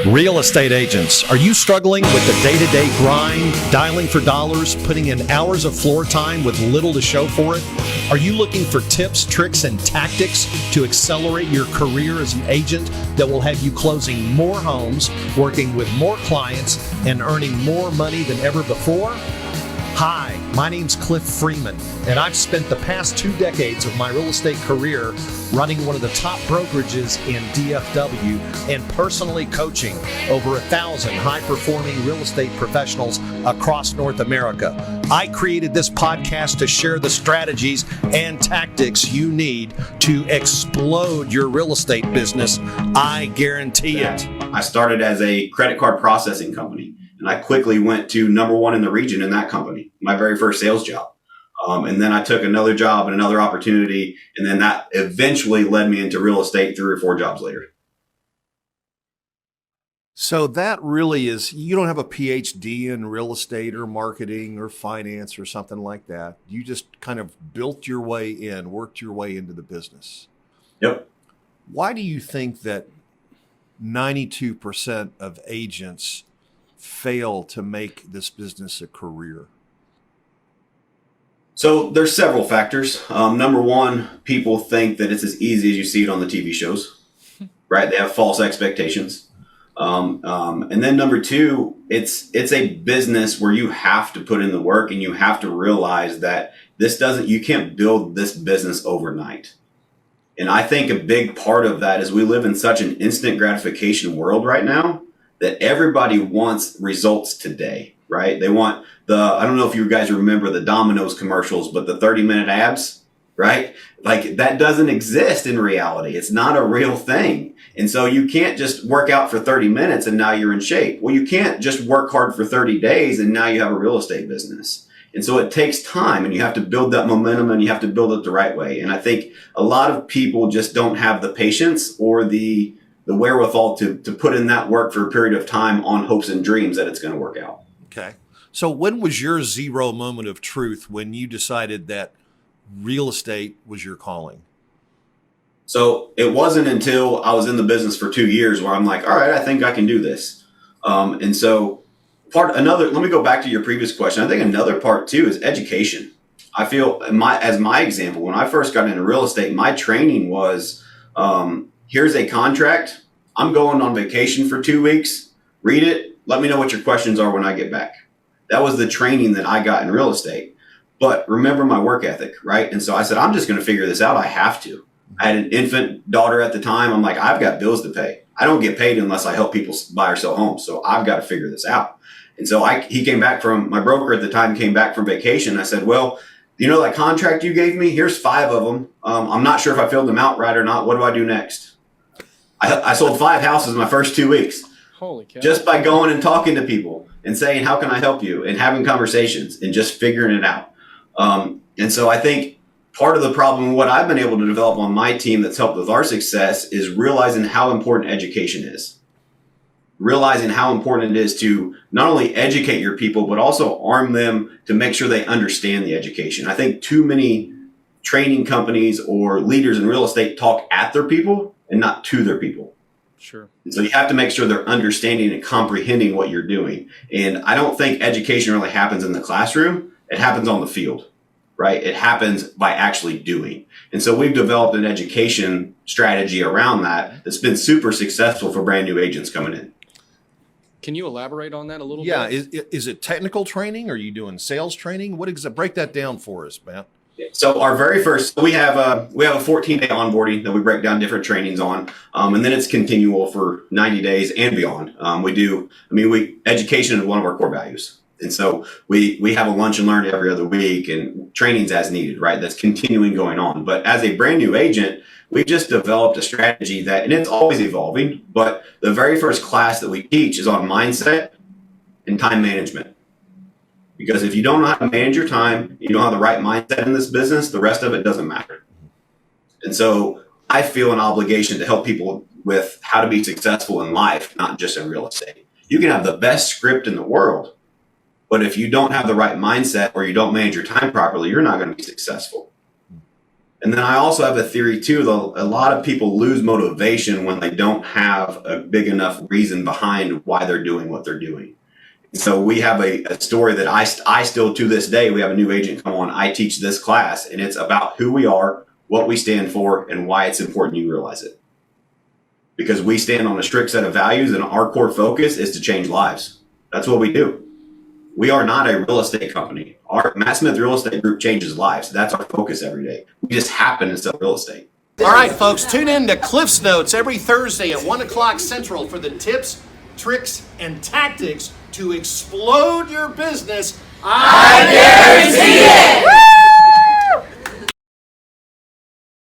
Real estate agents, are you struggling with the day-to-day grind, dialing for dollars, putting in hours of floor time with little to show for it? Are you looking for tips, tricks, and tactics to accelerate your career as an agent that will have you closing more homes, working with more clients, and earning more money than ever before? Hi, my name's Cliff Freeman, and I've spent the past 2 decades of my real estate career running one of the top brokerages in DFW and personally coaching over 1,000 high-performing real estate professionals across North America. I created this podcast to share the strategies and tactics you need to explode your real estate business. I guarantee it. I started as a credit card processing company. And I quickly went to number 1 in the region in that company, my very first sales job. And then I took another job and another opportunity. And then that eventually led me into real estate 3 or 4 jobs later. So that really is, you don't have a PhD in real estate or marketing or finance or something like that. You just kind of built your way in, worked your way into the business. Yep. Why do you think that 92% of agents fail to make this business a career? So there's several factors. Number 1, people think that it's as easy as you see it on the TV shows, right? They have false expectations. And then number 2, it's a business where you have to put in the work and you have to realize that you can't build this business overnight. And I think a big part of that is we live in such an instant gratification world right now that everybody wants results today, right? They want I don't know if you guys remember the Domino's commercials, but the 30-minute abs, right? Like that doesn't exist in reality. It's not a real thing. And so you can't just work out for 30 minutes and now you're in shape. Well, you can't just work hard for 30 days and now you have a real estate business. And so it takes time and you have to build that momentum and you have to build it the right way. And I think a lot of people just don't have the patience or the wherewithal to put in that work for a period of time on hopes and dreams that it's going to work out. Okay. So when was your zero moment of truth when you decided that real estate was your calling? So it wasn't until I was in the business for 2 years where I'm like, all right, I think I can do this. And so let me go back to your previous question. I think another part too is education. I feel as my example, when I first got into real estate, my training was, here's a contract. I'm going on vacation for 2 weeks. Read it. Let me know what your questions are when I get back. That was the training that I got in real estate. But remember my work ethic, right? And so I said, I'm just going to figure this out. I have to. I had an infant daughter at the time. I'm like, I've got bills to pay. I don't get paid unless I help people buy or sell homes. So I've got to figure this out. And so my broker at the time came back from vacation. I said, well, you know that contract you gave me? Here's 5 of them. I'm not sure if I filled them out right or not. What do I do next? I sold 5 houses in my first 2 weeks. Holy cow. Just by going and talking to people and saying, how can I help you? And having conversations and just figuring it out. And so I think part of the problem, what I've been able to develop on my team that's helped with our success is realizing how important education is. Realizing how important it is to not only educate your people, but also arm them to make sure they understand the education. I think too many training companies or leaders in real estate talk at their people and not to their people. Sure. And so you have to make sure they're understanding and comprehending what you're doing. And I don't think education really happens in the classroom. It happens on the field, right? It happens by actually doing. And so we've developed an education strategy around that that's been super successful for brand new agents coming in. Can you elaborate on that a little bit? Yeah. Is it technical training? Are you doing sales training? What exactly? Break that down for us, Matt. So our very first, we have a 14-day onboarding that we break down different trainings on, and then it's continual for 90 days and beyond. Education is one of our core values. And so we have a lunch and learn every other week and trainings as needed, right? That's continuing going on. But as a brand new agent, we've just developed a strategy and it's always evolving, but the very first class that we teach is on mindset and time management. Because if you don't know how to manage your time, you don't have the right mindset in this business, the rest of it doesn't matter. And so I feel an obligation to help people with how to be successful in life, not just in real estate. You can have the best script in the world, but if you don't have the right mindset or you don't manage your time properly, you're not going to be successful. And then I also have a theory too, though a lot of people lose motivation when they don't have a big enough reason behind why they're doing what they're doing. So we have a story that I still to this day, we have a new agent come on, I teach this class, and it's about who we are, what we stand for, and why it's important you realize it. Because we stand on a strict set of values, and our core focus is to change lives. That's what we do. We are not a real estate company. Our Matt Smith Real Estate Group changes lives. That's our focus every day. We just happen to sell real estate. All right, folks, tune in to Cliff's Notes every Thursday at 1 o'clock Central for the tips, tricks, and tactics to explode your business. I guarantee it!